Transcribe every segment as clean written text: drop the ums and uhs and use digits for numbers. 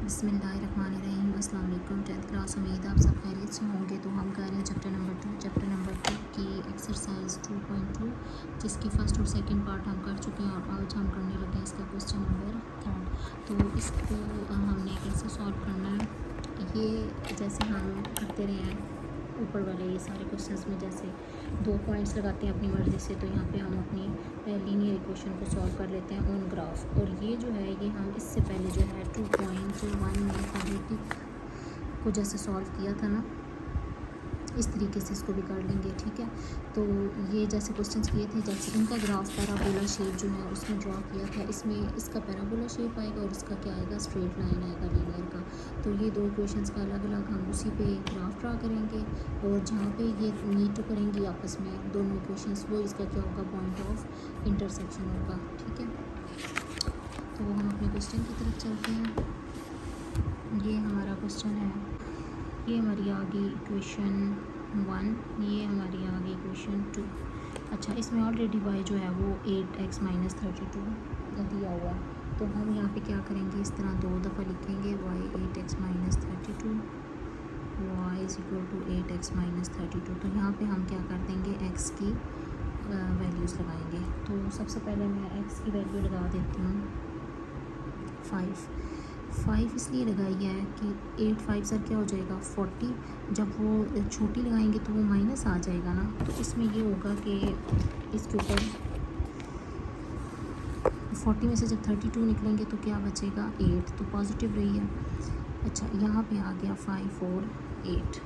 बिस्मिल्लाहिर्रहमानिर्रहीम। अस्सलाम वालेकुम। 10th क्लास, उम्मीद आप सब खैरियत से होंगे। तो हम कर रहे हैं चैप्टर नंबर 2 की एक्सरसाइज 2.2, जिसकी फ़र्स्ट और सेकंड पार्ट हम कर चुके हैं और आज हम करने लगे हैं इसका क्वेश्चन नंबर 3। तो इसको हमने कैसे सॉल्व करना है, ये जैसे हम करते रहे हैं ऊपर वाले ये सारे क्वेश्चंस में, जैसे 2 पॉइंट्स लगाते हैं अपनी मर्ज़ी से, तो यहाँ पे हम अपनी लीनियर इक्वेशन को सॉल्व कर लेते हैं ऑन ग्राफ। और ये जो है ये हम इससे पहले जो है 2.1 में क्वाड्रेटिक को जैसे सॉल्व किया था ना, इस तरीके से इसको भी कर लेंगे। ठीक है, तो ये जैसे क्वेश्चंस किए थे, जैसे इनका ग्राफ पैराबोला शेप जो है उसमें ड्रॉ किया था, इसमें इसका पैराबोला शेप आएगा और इसका क्या आएगा, स्ट्रेट लाइन आएगा लीनियर का। तो ये दो इक्वेशंस का अलग अलग हम उसी पे ग्राफ ड्रा करेंगे, और जहाँ पे ये मीट तो करेंगी आपस में दोनों इक्वेशंस, वो इसका क्या होगा, पॉइंट ऑफ इंटरसेक्शन होगा। ठीक है, तो हम अपने क्वेश्चन की तरफ चलते हैं। ये हमारा क्वेश्चन है, ये हमारी आ गई इक्वेशन 1, ये हमारी आ गई इक्वेशन 2। अच्छा, इसमें ऑलरेडी y जो है वो 8x - 32 दिया हुआ है, तो हम यहाँ पे क्या करेंगे, इस तरह 2 दफ़ा लिखेंगे y 8x - 32, y = 8x - 32। तो यहाँ पे हम क्या कर देंगे, x की वैल्यूज़ लगाएंगे। तो सबसे पहले मैं x की वैल्यू लगा देती हूँ 5 इसलिए लगाई है कि 8 5 सर क्या हो जाएगा 40। जब वो छोटी लगाएंगे तो वो माइनस आ जाएगा ना, तो इसमें ये होगा कि इसके ऊपर 40 में से जब 32 निकलेंगे तो क्या बचेगा 8, तो पॉजिटिव रही है। अच्छा, यहाँ पे आ गया 5 और 8,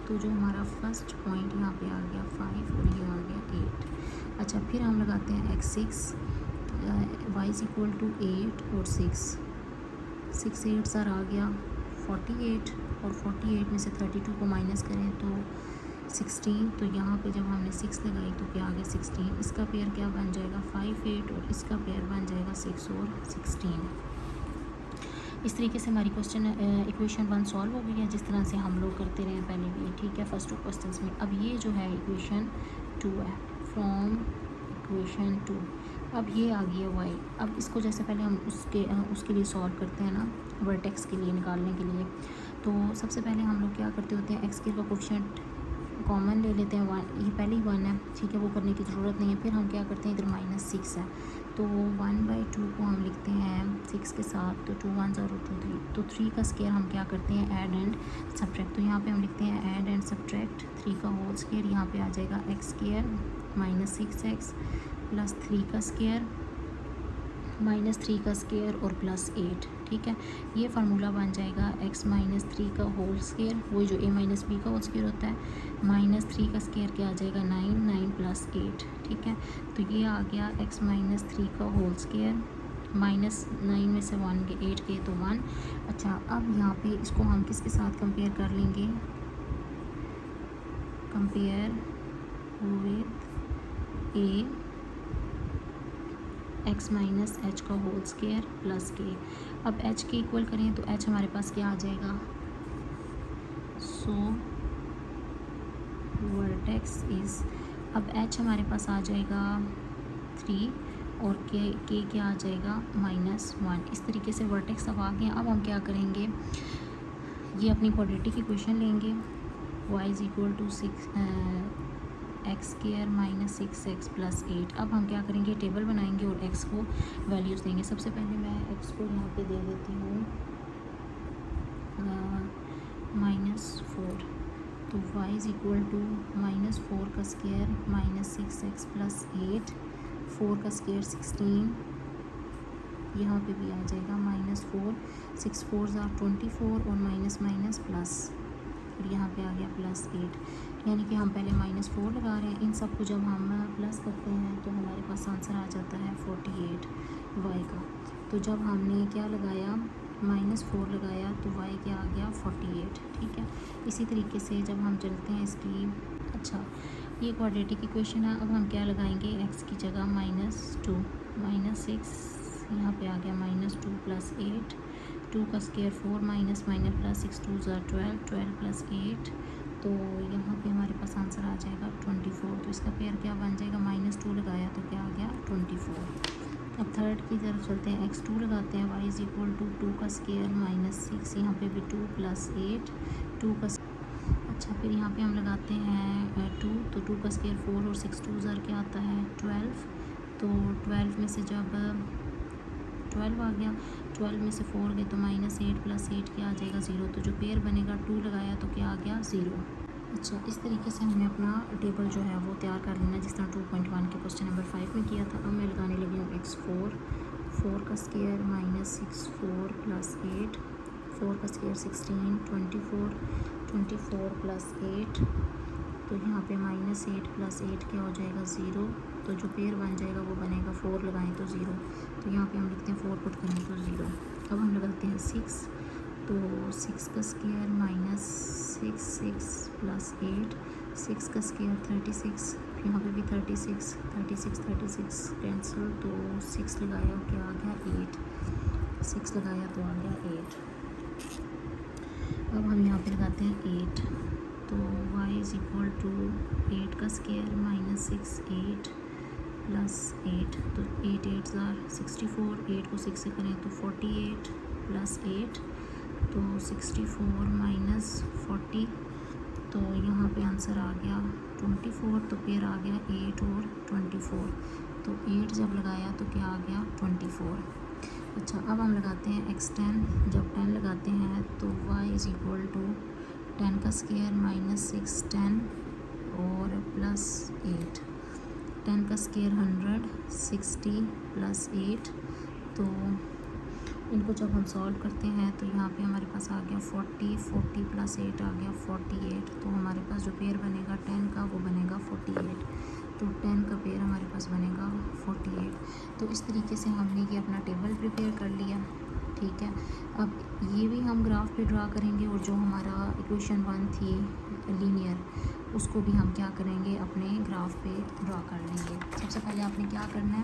तो जो हमारा फर्स्ट पॉइंट यहाँ पे आ गया 5 और ये आ गया 8। अच्छा, फिर हम लगाते हैं x6, y = 8 और 6 8 सर आ गया 48, और 48 में से 32 को माइनस करें तो 16। तो यहाँ पे जब हमने 6 लगाई तो क्या आ गया 16। इसका पेयर क्या बन जाएगा 5 8, और इसका पेयर बन जाएगा 6 और 16। इस तरीके से हमारी इक्वेशन 1 सॉल्व हो गई है, जिस तरह से हम लोग करते रहे पहले भी। ठीक है, फर्स्ट 2 क्वेश्चंस में। अब ये जो है इक्वेशन 2 है, फ्रॉम इक्वेशन 2। अब ये आ गया y। अब इसको जैसे पहले हम उसके लिए सॉल्व करते हैं ना, वर्टेक्स के लिए निकालने के लिए, तो सबसे पहले हम लोग क्या करते होते हैं, x के कोफिशिएंट कॉमन ले लेते हैं 1, ये पहले ही 1 है। ठीक है, वो करने की ज़रूरत नहीं है। फिर हम क्या करते हैं, इधर -6 है, तो 1/2 को हम लिखते हैं 6 के साथ, तो 2 1 और 2 3, तो 3 का स्क्वायर हम क्या करते हैं, ऐड एंड सब्ट्रैक्ट। तो यहाँ पे हम लिखते हैं ऐड एंड सब्ट्रैक्ट 3 का होल स्क्वायर, यहाँ पे आ जाएगा x² -6x + 3 का स्क्वायर -3 का स्क्वायर और +8। ठीक है, ये फार्मूला बन जाएगा x - 3 का होल स्क्वायर, वही जो a - b का होल स्क्वायर होता है, -3 का स्क्वायर क्या आ जाएगा 9 + 8। ठीक है, तो ये आ गया x - 3 का होल स्क्वायर, -9 में से 1 के 8 के तो 1। अच्छा, अब यहाँ पे इसको हम किसके साथ कंपेयर कर लेंगे, compare with a x - h का होल स्क्वायर + k। अब h के इक्वल करें तो h हमारे पास क्या आ जाएगा, सो वर्टेक्स इज़, अब h हमारे पास आ जाएगा 3 और k क्या आ जाएगा -1। इस तरीके से वर्टेक्स अब आ गए। अब हम क्या करेंगे, ये अपनी क्वाड्रेटिक इक्वेशन लेंगे, y = 6x² - 6x + 8। अब हम क्या करेंगे, टेबल बनाएंगे और x को वैल्यूज़ देंगे। सबसे पहले मैं x को यहाँ पे दे देती हूँ -4, तो y = -4 का स्क्वायर -6x + 8, 4 का स्क्वायर 16, यहाँ पे भी आ जाएगा -4, 6 4 24 और माइनस प्लस, और यहाँ पे आ गया +8। यानी कि हम पहले -4 लगा रहे हैं, इन सब को जब हम प्लस करते हैं तो हमारे पास आंसर आ जाता है 48 y का। तो जब हमने क्या लगाया, -4 लगाया, तो y क्या आ गया 48। ठीक है, इसी तरीके से जब हम चलते हैं इसकी, अच्छा ये क्वाड्रेटिक इक्वेशन है। अब हम क्या लगाएंगे, x की जगह -2 -6, यहाँ पे आ गया -2 + 8, 2 का स्क्वायर 4 -6 2 12 12 + 8, तो यहाँ पे हमारे पास आंसर आ जाएगा 24। तो इसका पेयर क्या बन जाएगा, -2 लगाया तो क्या आ गया 24। अब थर्ड की तरफ चलते हैं, x2 लगाते हैं, y इज़ इक्वल टू 2 का स्केयर माइनस 6, यहाँ पे भी 2 प्लस 8, 2 का अच्छा फिर यहाँ पे हम लगाते हैं 2, तो 2 का स्केयर 4 और 6 2 ज़र क्या आता है 12, तो 12 में से जब 12 आ गया, 12 में से 4 गए तो माइनस 8 प्लस 8 क्या आ जाएगा 0, तो जो पेयर बनेगा 2 लगाया तो क्या आ गया 0। अच्छा इस तरीके से हमने अपना टेबल जो है वो तैयार कर लेना जिस तरह 2.1 के क्वेश्चन नंबर 5 में किया था। अब मैं लगाने लगी हूँ x4, 4 का स्केयर माइनस 6 4 प्लस 8, 4 का स्केयर 16 24, 24 प्लस 8, तो यहाँ पे माइनस 8 प्लस 8 क्या हो जाएगा 0, तो जो पेयर बन जाएगा वो बनेगा 4 लगाएं तो 0, तो यहाँ पे हम लिखते हैं 4 पुट करें तो 0। अब हम लगाते हैं 6, तो 6 का स्केयर माइनस 6 प्लस 8, 6 का स्केयर 36, यहाँ पे भी 36 कैंसिल, तो 6 लगाया क्या आ गया 8, 6 लगाया तो आ गया 8। अब हम यहाँ पे लगाते हैं 8, तो y इज़ इक्वल टू 8 का स्केयर माइनस 6 8 प्लस 8, तो 8 8 64, 8 को 6 से करें तो 48 प्लस 8, तो 64 माइनस 40, तो यहाँ पे आंसर आ गया 24, तो पेयर आ गया 8 और 24, तो 8 जब लगाया तो क्या आ गया 24। अच्छा अब हम लगाते हैं x10, जब 10 लगाते हैं तो y इज़ इक्वल टू 10 का स्केयर माइनस 6 10 और प्लस 8, 10 का स्केयर 100 60 प्लस 8, तो इनको जब हम सॉल्व करते हैं तो यहाँ पे हमारे पास आ गया 40 प्लस 8 आ गया 48, तो हमारे पास जो पेयर बनेगा 10 का वो बनेगा 48, तो 10 का पेयर हमारे पास बनेगा 48। तो इस तरीके से हमने ये अपना टेबल प्रिपेयर कर लिया, ठीक है। अब ये भी हम ग्राफ पे ड्रा करेंगे और जो हमारा इक्वेशन 1 थी लीनियर उसको भी हम क्या करेंगे अपने ग्राफ पे ड्रा कर लेंगे। सबसे पहले आपने क्या करना है,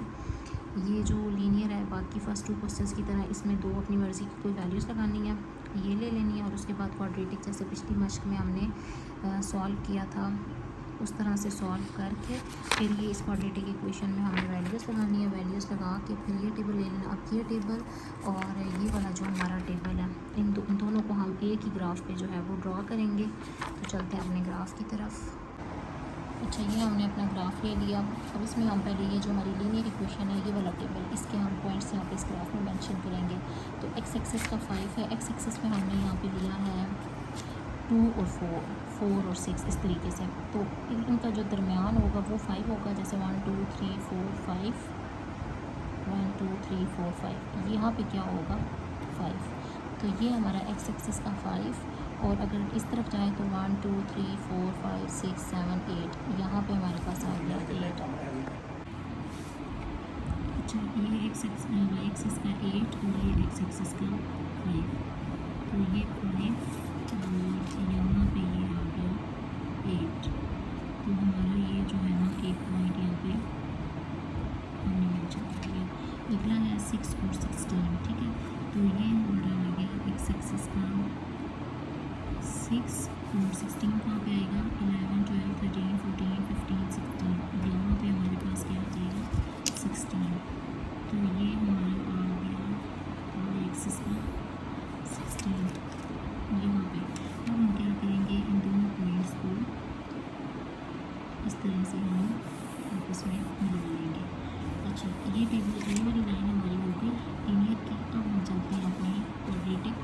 ये जो लीनियर है बाकी फर्स्ट 2 क्वेश्चंस की तरह इसमें 2 अपनी मर्ज़ी की कोई वैल्यूज़ लगानी है, ये ले लेनी है, और उसके बाद क्वाड्रेटिक जैसे पिछली मश्क में हमने सॉल्व किया था उस तरह से सॉल्व करके फिर ये इस क्वाड्रेटिक इक्वेशन में हमने वैल्यूज़ लगानी है, वैल्यूज़ लगा के फिर ये टेबल ले लेना। अब ये टेबल और ये वाला जो हमारा टेबल है इन दोनों को हम एक ही ग्राफ पे जो है वो ड्रा करेंगे। तो चलते हैं अपने ग्राफ की तरफ। अच्छा ये हमने अपना ग्राफ ले लिया, अब इसमें हम पहले ये जो हमारी लीनियर इक्वेशन है ये वाला टेबल, इसके हम पॉइंट्स यहाँ पे इस ग्राफ में मेंशन करेंगे। तो एक्स एक्सिस का 5 है, एक्स एक्सिस में हमने यहाँ पे लिया है 2 और 4 और 6 इस तरीके से, तो इनका जो दरमियान होगा वो 5 होगा, जैसे 1 2 3 4 5 1 2 3 4 5, यहाँ पे क्या होगा 5, तो ये हमारा एक्स एक्सिस का 5, और अगर इस तरफ जाए तो 1 2 3 4 5 6 7 8, यहाँ पे हमारे पास आ गया 8। अच्छा ये एक्स एक्सिस का 8 और ये एक्स एक्सिस का 5, तो ये 5 और यहाँ पे ये आ गया 8, तो हमारा ये जो है ना एक पॉइंट यहाँ पे हमने मेंशन कर दिया। अगला है 6 और 16, ठीक है, तो ये हमारा आ गया एक्स एक्सिस का 6 और 16 कहाँ पे आएगा 11 12 13 14 15 16, यहाँ पे हमारे पास क्या आ जाएगा 16, तो ये हमारा आ गया y एक्सिस का 16 यहाँ पे। अब हम क्या करेंगे इन दोनों पॉइंट्स को इस तरह से हम आपस में मिला लेंगे। अच्छा ये टेबल ये वाली लाइन हमारी हो गई लीनियर की। अब हम चलते हैं अपने क्वाड्रेटिक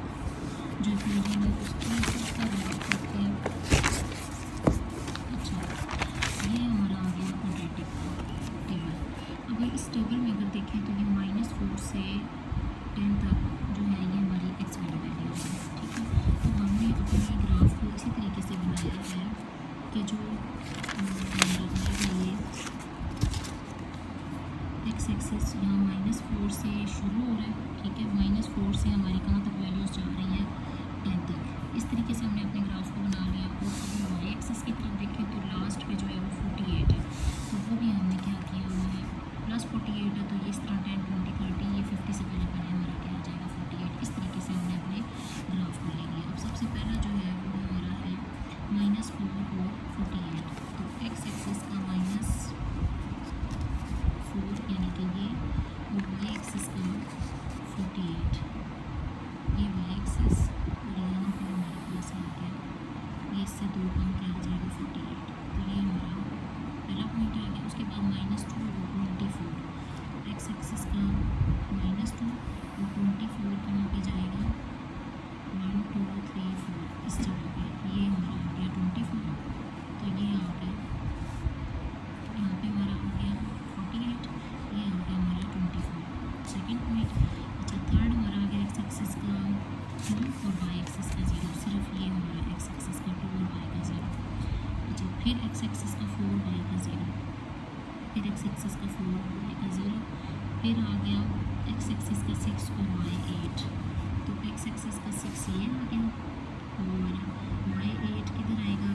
जो इक्वेशन है उसका ग्राफ करते हैं। अच्छा ये हमारा आ गया क्वाड्रेटिक टेबल। अगर इस टेबल में अगर देखें तो ये -4 से 10 तक जो है ये हमारी एक्स वाली वैल्यू है, ठीक है। तो हमने अपने ग्राफ को इसी तरीके से बनाया है कि जो ये एक्स एक्सिस यहाँ -4 से शुरू हो रहा है, ठीक है, -4 से हमारी कहाँ तक वैल्यूज़ जा रही हैं 10 तक। इस फिर एक्स एक्सिस का 4 आएगा 0, फिर एक्स एक्सिस का 4 आएगा 0, फिर आ गया एक्स एक्सिस का 6 और वाई 8। तो एक्स एक्सिस का 6 ये आ गया और वाई 8 किधर आएगा,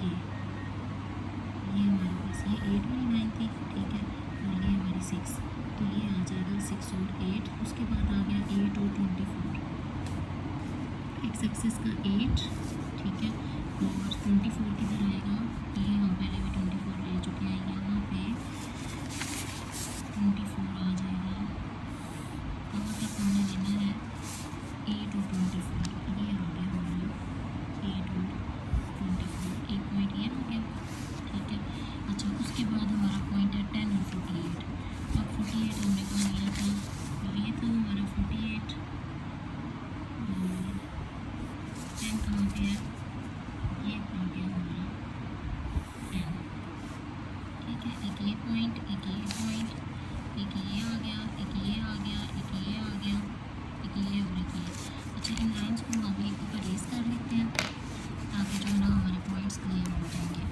ये हमारे पास ये 8 वाली लाइन थी, ठीक है, और ये हमारी 6, तो ये आ जाएगा 6 और 8। उसके बाद आ गया 8 और 24, एक्स एक्सिस का 8, ठीक है, और 24 किधर आएगा, ये हम पहले भी 24 ले चुके हैं, यहाँ पे 24 आ जाएगा, कहाँ तक हमने लेना है, 8 और 24, ये आ गया हमारा 8 और 24, एक पॉइंट ये आ गया, ठीक है। अच्छा, उसके बाद हमारा पॉइंट है 10 और 48। अब 48 हमने कहाँ लिया था, ये था हमारा 48, और 10 कहाँ पे है, ये आ गया हमारा 10, ठीक है। एक ये पॉइंट, एक ये पॉइंट, एक ये आ गया, एक ये आ गया, एक ये आ गया, एक ये और एक ये। अच्छा, इन लाइन्स को हम एक ऊपर रेस कर लेते हैं ताकि जो है ना हमारे पॉइंट्स क्लियर हो जाएंगे।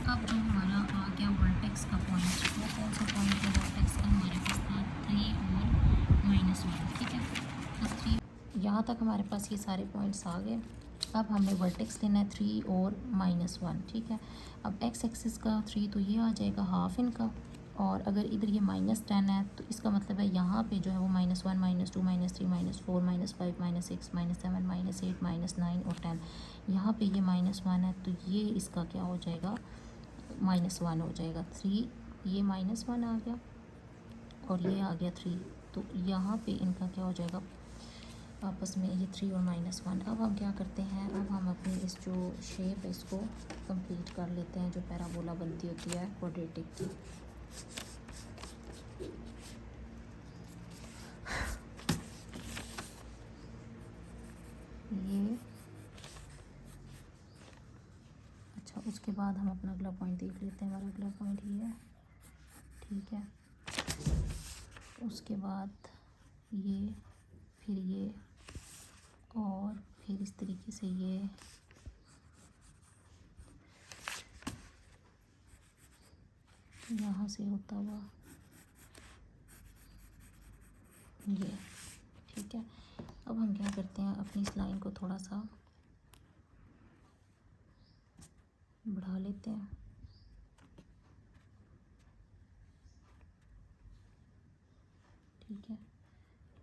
अब जो हमारा आ गया वर्टेक्स का पॉइंट, वो कौन सा पॉइंट है वर्टेक्स का, हमारे पास था 3 और -1, ठीक है। अब 3, यहाँ तक हमारे पास ये सारे पॉइंट्स आ गए। अब हमें वर्टेक्स लेना है 3 और -1, ठीक है। अब एक्स एक्सिस का 3 तो ये आ जाएगा हाफ इनका, और अगर इधर ये -10 है तो इसका मतलब है यहाँ पे जो है वो -1 -2 -3 -4 -5 -6 -7 -8 -9 और 10, यहाँ पे ये -1 है तो ये इसका क्या हो जाएगा, -1 हो जाएगा। 3 ये -1 आ गया और ये आ गया 3, तो यहाँ पे इनका क्या हो जाएगा आपस में, ये 3 और -1। अब हम क्या करते हैं, अब हम अपनी इस जो शेप है इसको कंप्लीट कर लेते हैं, जो पैराबोला बनती होती है क्वाड्रेटिक की। ये अच्छा, उसके बाद हम अपना अगला पॉइंट देख लेते हैं। हमारा अगला पॉइंट ये है, ठीक है। उसके बाद ये, फिर ये, और फिर इस तरीके से ये, यहाँ से होता हुआ ये, ठीक है। अब हम क्या करते हैं, अपनी इस लाइन को थोड़ा सा बढ़ा लेते हैं, ठीक है।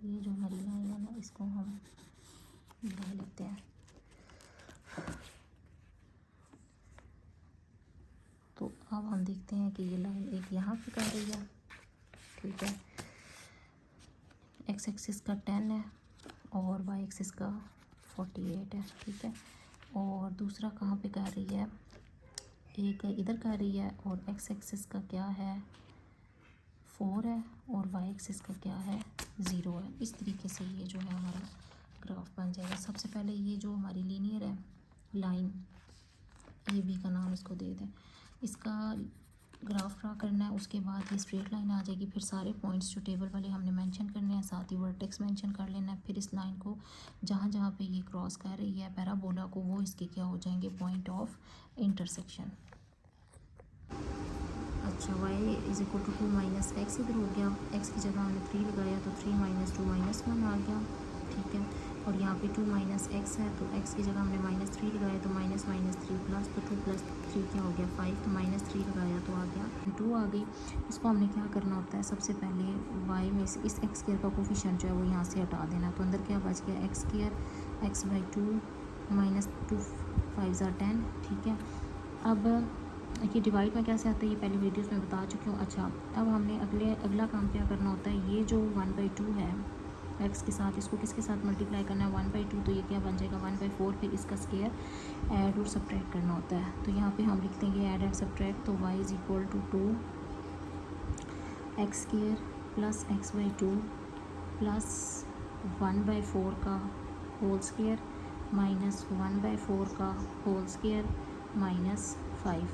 ये जो हमारी लाइन है ना, इसको हम बढ़ा लेते हैं। तो अब हम देखते हैं कि ये लाइन एक यहाँ पे कर रही है, ठीक है। एक्स एक्सिस का 10 है और वाई एक्सिस का 48 है, ठीक है। और दूसरा कहाँ पे कर रही है, एक इधर कर रही है, और एक्स एक्सिस का क्या है 4 है, और वाई एक्सिस का क्या है 0 है। इस तरीके से ये जो है हमारा ग्राफ बन जाएगा। सबसे पहले ये जो हमारी लीनियर है लाइन, ये बी का नाम इसको दे दें, इसका ग्राफ ड्रा करना है। उसके बाद ये स्ट्रेट लाइन आ जाएगी, फिर सारे पॉइंट्स जो टेबल वाले हमने मेंशन करने हैं, साथ ही वर्टेक्स मेंशन कर लेना है। फिर इस लाइन को जहाँ जहाँ पे ये क्रॉस कर रही है पैराबोला को, वो इसके क्या हो जाएंगे, पॉइंट ऑफ इंटरसेक्शन। अच्छा, y is equal to 2 minus x इधर हो गया, x की जगह हमने 3 लगाया तो 3 - 2 -1 आ गया, ठीक है। और यहाँ पे 2 माइनस एक्स है तो x की जगह हमने -3 लगाया तो -3 प्लस, तो 2 + 3 क्या हो गया 5, तो -3 लगाया तो आ गया 2 आ गई। इसको हमने क्या करना होता है, सबसे पहले y में से इस x स्क्वायर का कोफिशिएंट जो है वो यहाँ से हटा देना, तो अंदर क्या बच गया x स्क्वायर, x/2 -2 5 × 10, ठीक है। अब ये डिवाइड में कैसे आता है ये पहले वीडियोस में बता चुकी हूँ। अच्छा, अब हमने अगला काम क्या करना होता है, ये जो 1/2 है एक्स के साथ, इसको किसके साथ मल्टीप्लाई करना है 1/2, तो ये क्या बन जाएगा 1/4, फिर इसका स्केयर ऐड और सब्ट्रैक्ट करना होता है। तो यहाँ पे हम लिख देंगे ऐड एंड सब्ट्रैक्ट, तो y is equal to 2x² plus x/2 plus 1/4 का होल स्केयर माइनस 1/4 का होल स्केयर माइनस 5।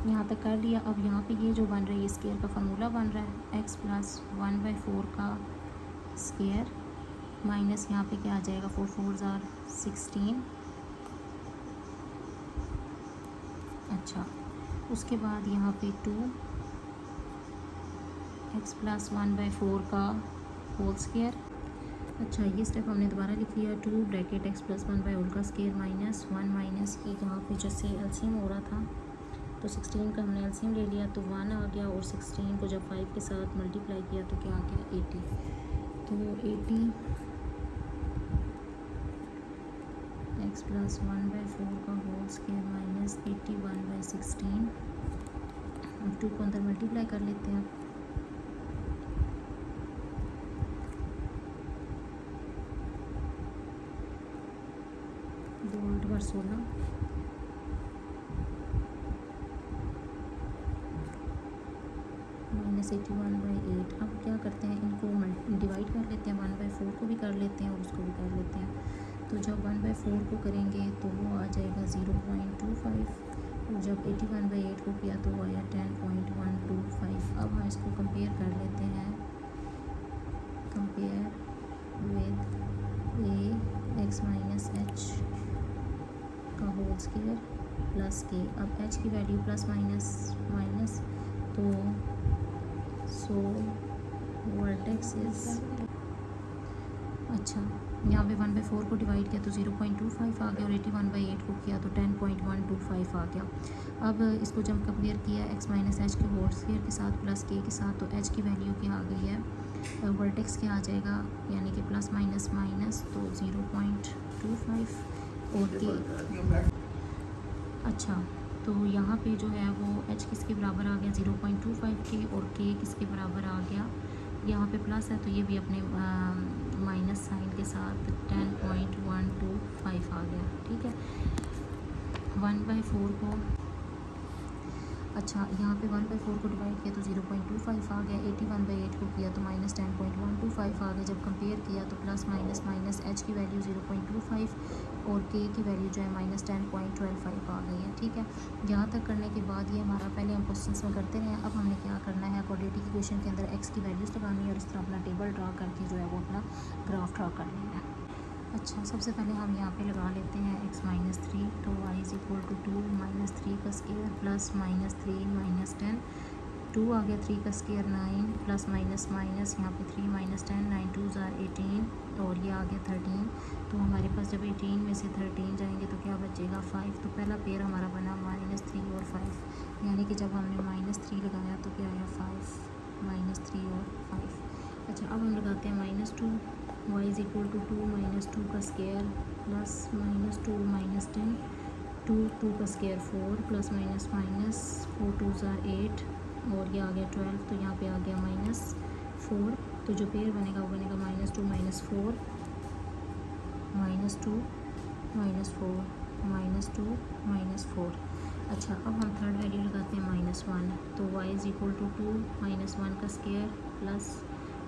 यहाँ तक कर लिया। अब यहाँ पे ये जो बन रहा है ये स्केयर का फार्मूला बन रहा है x प्लस 1/4 का स्केयर माइनस यहाँ पे क्या आ जाएगा 4 4s are 16। अच्छा, उसके बाद यहाँ पे 2x प्लस 1/4 का होल स्केयर। अच्छा, ये स्टेप हमने दोबारा लिख लिया, 2 ब्रैकेट x प्लस 1/होल का स्केयर माइनस 1 माइनस ये यहाँ पे जैसे एलसीएम हो रहा था तो 16 का हमने एलसीएम ले लिया तो 1 आ गया, और 16 को जब 5 के साथ मल्टीप्लाई किया तो क्या आ गया 80। तो 80 x प्लस 1/4 का होल स्केयर माइनस 81/16। अब 2 को अंदर मल्टीप्लाई कर लेते हैं। दो 8 बार 16 माइनस 81/8। अब क्या करते हैं, इनको डिवाइड कर लेते हैं, 1/4 को भी कर लेते हैं और उसको भी कर लेते हैं। तो जब 1/4 को करेंगे तो वो आ जाएगा 0.25, और जब 81/8 को किया तो वो आया 10.125। अब हम इसको कंपेयर कर लेते हैं, compare with x minus h का होल स्केयर प्लस k। अब h की वैल्यू प्लस माइनस माइनस, तो सो वर्टेक्स इज़, अच्छा यहाँ पे 1/4 को डिवाइड किया तो 0.25 आ गया, और 81/8 को किया तो 10.125 आ गया। अब इसको जब कंपेयर किया x माइनस एच के होल स्केयर के साथ प्लस k के साथ, तो h की वैल्यू क्या आ गई है, वर्टेक्स क्या आ जाएगा, यानी कि प्लस माइनस माइनस, तो 0.25 और k। अच्छा, तो यहाँ पे जो है वो h किसके बराबर आ गया 0.25 के, और k किसके बराबर आ गया, यहाँ पे प्लस है तो ये भी अपने माइनस साइन के साथ 10.125 आ गया। ठीक है, 1/4 को, अच्छा यहाँ पे 1/4 को डिवाइड किया तो 0.25 आ गया, 81/8 को किया तो माइनस 10.125 आ गया। जब कंपेयर किया तो प्लस माइनस माइनस h की वैल्यू 0.25 और k की वैल्यू जो है माइनस 10.125 आ गई है। ठीक है, यहाँ तक करने के बाद ये हमारा, पहले हम क्वेश्चन में करते रहे, अब हमने क्या करना है, क्वाड्रेटिक इक्वेशन के अंदर x की वैल्यूज़ लगानी है और इस तरह अपना टेबल ड्रा करके जो है वो अपना ग्राफ ड्रा कर लेना है। अच्छा, सबसे पहले हम यहाँ पे लगा लेते हैं x माइनस 3, तो y is equal to 2 minus 3 का स्केयर प्लस माइनस 3 माइनस 10, 2 आ गया, 3 का स्केयर 9 प्लस माइनस माइनस यहाँ पे 3 माइनस 10, 9 2s are 18, और ये आ गया 13। तो हमारे पास जब 18 में से 13 जाएंगे तो क्या बचेगा 5। तो पहला पेयर हमारा बना माइनस 3 और 5, यानी कि जब हमने माइनस 3 लगाया तो क्या आया 5, माइनस 3 और 5। अच्छा, अब हम लगाते हैं minus 2, y is equal to 2 minus 2 का स्केयर प्लस माइनस 2 माइनस 10, 2 का square 4 plus minus minus 4 2s are 8, और ये आ गया 12, तो यहाँ पे आ गया माइनस 4। तो जो पेयर बनेगा वो बनेगा minus 2 minus 4 minus 2 minus 4 minus 2 minus 4। अच्छा, अब हम थर्ड वैल्यू लगाते हैं माइनस 1, तो y is equal to 2 minus 1 का स्केयर प्लस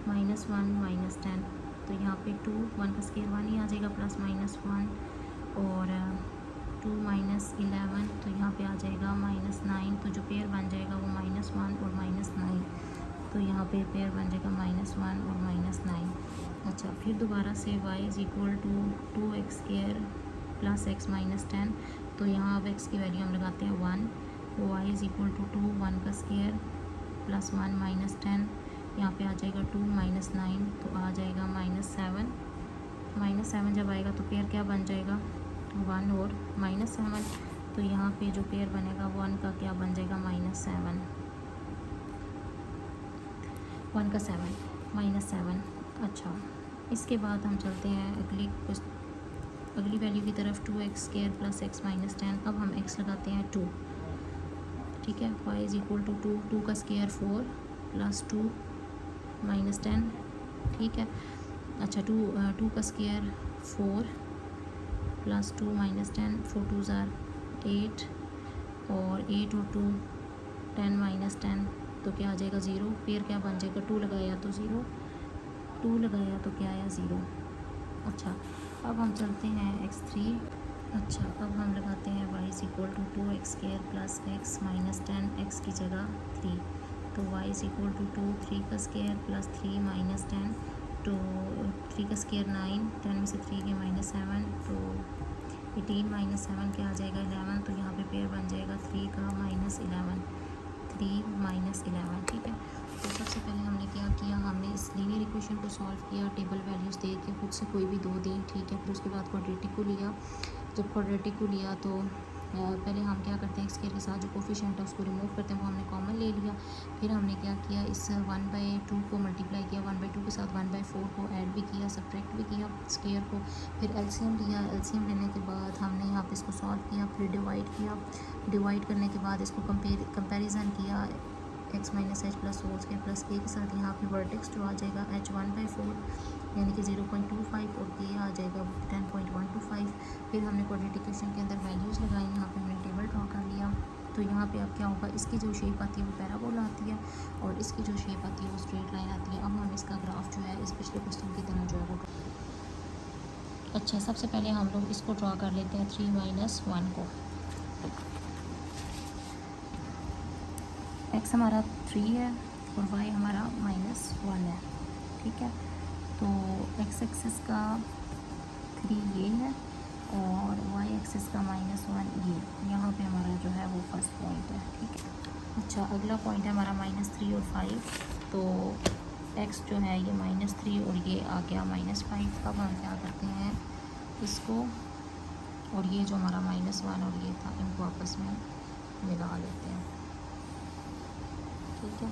माइनस 1 माइनस 10, तो यहाँ पे 2 1 का स्केयर 1 ही आ जाएगा प्लस माइनस 1, और 2 माइनस 11, तो यहाँ पे आ जाएगा माइनस 9। तो जो पेयर बन जाएगा वो माइनस 1 और माइनस 9, तो यहाँ पे पेयर बन जाएगा माइनस 1 और माइनस 9। अच्छा, फिर दोबारा से y is equal to 2x square plus x minus 10, तो यहाँ अब x की वैल्यू हम लगाते हैं 1, y इज़ इक्वल टू 2 1 का स्केयर प्लस 1 माइनस 10, यहाँ पे आ जाएगा 2 माइनस 9, तो आ जाएगा माइनस 7। माइनस 7 जब आएगा तो पेयर क्या बन जाएगा 1 और माइनस 7, तो यहाँ पे जो पेयर बनेगा 1 का क्या बन जाएगा माइनस 7, 1 का 7 माइनस 7। अच्छा, इसके बाद हम चलते हैं अगली वैल्यू की तरफ, 2x square plus x minus 10। अब हम x लगाते हैं 2, ठीक है, y इज़ इक्वल टू 2 का स्केयर 4 प्लस 2 माइनस 10, ठीक है। अच्छा 2 का स्क्वायर 4 प्लस 2 माइनस 10, 4 2 ज़ार 8 और 8 और 2 10 माइनस 10 तो क्या आ जाएगा 0। फिर क्या बन जाएगा 2 लगाया तो 0, 2 लगाया तो क्या आया 0। अच्छा अब हम चलते हैं x3। अच्छा अब हम लगाते हैं y is equal to 2x square plus x minus 10 x की जगह 3, तो y इज़ इक्वल टू 2 3 का स्क्वायर प्लस 3 माइनस 10, तो 3 का स्क्वायर 9, 10 में से 3 के माइनस 7, तो 18 माइनस 7 क्या आ जाएगा 11, तो यहाँ पे पेयर बन जाएगा 3 का माइनस 11, 3 माइनस 11। ठीक है, तो सबसे पहले हमने क्या किया, हमने इस लीनियर इक्वेशन को सॉल्व किया, टेबल वैल्यूज़ दे के खुद से कोई भी दो दी। ठीक है, फिर उसके बाद क्वाड्रेटिक को लिया। जब क्वाड्रेटिक को लिया तो पहले हम क्या करते हैं, स्केयर के साथ जो कोफिशिएंट है उसको रिमूव करते हैं, वो हमने कॉमन ले लिया। फिर हमने क्या किया, इस 1/2 को मल्टीप्लाई किया, 1/2 के साथ 1/4 को ऐड भी किया, सब्ट्रैक्ट भी किया स्केयर को। फिर एलसीएम लिया, एलसीएम लेने के बाद हमने यहाँ पे इसको सॉल्व किया, फिर डिवाइड किया। डिवाइड करने के बाद इसको कंपेरिजन किया, x minus h plus whole square plus के साथ यहाँ पे वर्टेक्स जो आ जाएगा h 1/4 यानी कि 0.25 और के आ जाएगा 10.125। फिर हमने क्वाड्रेटिक इक्वेशन के अंदर वैल्यूज़ लगाई, यहाँ पे हमने टेबल ड्रॉ कर लिया। तो यहाँ पे अब क्या होगा, इसकी जो शेप आती है वो पैराबोला आती है और इसकी जो शेप आती है वो स्ट्रेट लाइन आती है। अब हम इसका ग्राफ जो है इस पिछले क्वेश्चन की तरह जो है वो अच्छा सबसे पहले हम लोग इसको ड्रॉ कर लेते हैं 3 माइनस 1 को। x हमारा 3 है और y हमारा -1 है। ठीक है, तो x एक्सिस का 3 ये है और y एक्सिस का -1 ये, यहाँ पे हमारा जो है वो फर्स्ट पॉइंट है। ठीक है, अच्छा अगला पॉइंट है हमारा -3 और 5, तो x जो है ये -3 और ये आ गया -5। अब हम क्या करते हैं इसको, और ये जो हमारा -1 और ये था इनको आपस में मिला लेते हैं। ठीक है,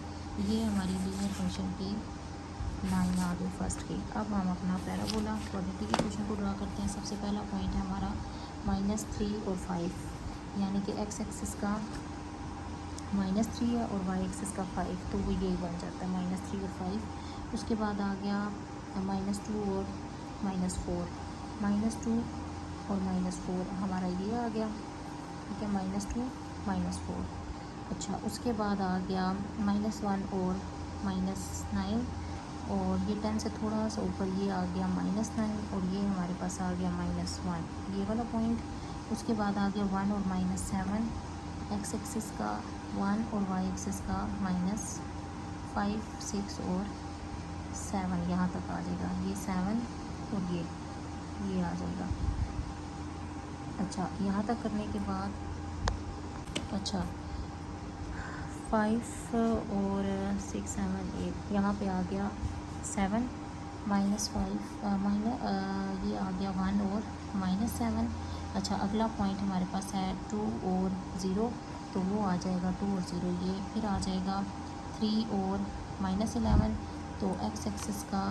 ये हमारी लीनियर फंक्शन की लाइन आ गई फर्स्ट की। अब हम अपना पैराबोला क्वाड्रेटिक इक्वेशन को ड्रा करते हैं। सबसे पहला पॉइंट है हमारा -3 और 5, यानी कि x एक्सिस का -3 है और y एक्सिस का 5, तो वो यही बन जाता है -3 और 5। उसके बाद आ गया -2 और -4, -2 और -4 हमारा ये आ गया। ठीक है, -2 -4। अच्छा उसके बाद आ गया -1 और -9, और ये 10 से थोड़ा सा ऊपर ये आ गया -9 और ये हमारे पास आ गया -1, ये वाला पॉइंट। उसके बाद आ गया 1 और -7, x एक्सिस का 1 और y एक्सिस का -5 6 और 7, यहाँ तक आ जाएगा ये 7 और ये आ जाएगा। अच्छा यहाँ तक करने के बाद अच्छा 5 और 6 7 8 यहाँ पे आ गया 7 -5 ये आ गया 1 और -7। अच्छा अगला पॉइंट हमारे पास है 2 और 0, तो वो आ जाएगा 2 और 0 ये। फिर आ जाएगा 3 और -11, तो x एक्सिस का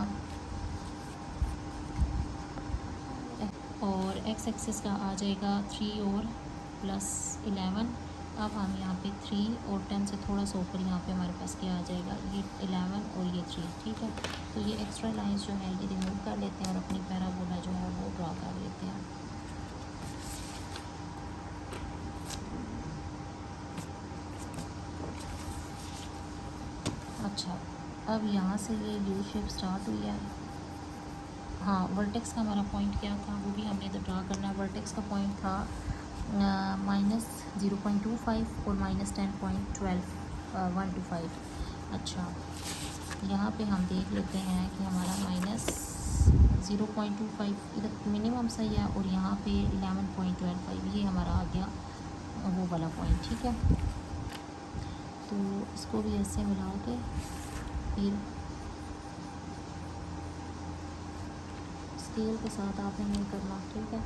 और x एक्सिस का आ जाएगा 3 और +11। अब हम यहाँ पे 3 और 10 से थोड़ा सा ऊपर यहाँ पे हमारे पास क्या आ जाएगा, ये 11 और ये 3। ठीक है, तो ये एक्स्ट्रा लाइंस जो है ये रिमूव कर लेते हैं और अपनी पैराबोला जो है वो ड्रॉ कर लेते हैं। अच्छा अब यहाँ से ये यू शेप स्टार्ट हुई है। हाँ वर्टेक्स का हमारा पॉइंट क्या था वो भी हमने तो ड्रा करना है। वर्टेक्स का पॉइंट था -0.25 और -10.125। अच्छा यहाँ पे हम देख लेते हैं कि हमारा -0.25 इधर मिनिमम सही है और यहाँ पे 11.25 ये हमारा आ गया वो वाला पॉइंट। ठीक है, तो इसको भी ऐसे मिला के फिर स्केल के साथ आपने नहीं करना। ठीक है,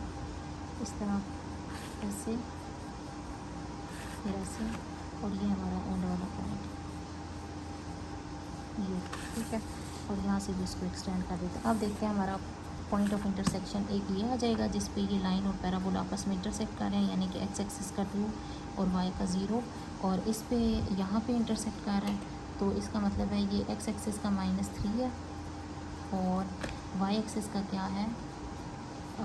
इस तरह ऐसे फिर ऐसे, और ये हमारा एंड वाला पॉइंट ये। ठीक है, और यहाँ से भी इसको एक्सटेंड कर देते हैं। अब देखते हैं हमारा पॉइंट ऑफ इंटरसेक्शन एक ये आ जाएगा जिस पे ये लाइन और पैराबोला आपस में इंटरसेक्ट कर रहे हैं, यानी कि x एक्सिस का 2 और y का 0, और इस पे यहाँ पे इंटरसेक्ट कर रहे हैं, तो इसका मतलब है ये x एक्सिस का -3 है और वाई एक्सिस का क्या है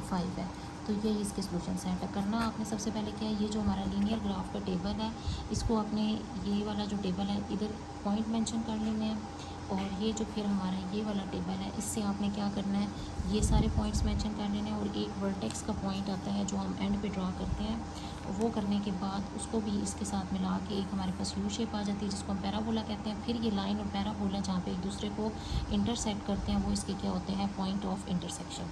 5 है। तो ये इसके सोल्यूशन सेट करना आपने सबसे पहले क्या है, ये जो हमारा लीनियर ग्राफ का टेबल है इसको आपने ये वाला जो टेबल है इधर पॉइंट मेंशन कर लेने हैं, और ये जो फिर हमारा ये वाला टेबल है इससे आपने क्या करना है, ये सारे पॉइंट्स मेंशन कर लेने हैं, और एक वर्टेक्स का पॉइंट आता है जो हम एंड पे ड्रा करते हैं, वो करने के बाद उसको भी इसके साथ मिला के एक हमारे पास यू शेप आ जाती है जिसको हम पैराबोला कहते हैं। फिर ये लाइन और पैराबोला जहाँ पे एक दूसरे को इंटरसेक्ट करते हैं वो इसके क्या होते हैं, पॉइंट ऑफ इंटरसेक्शन।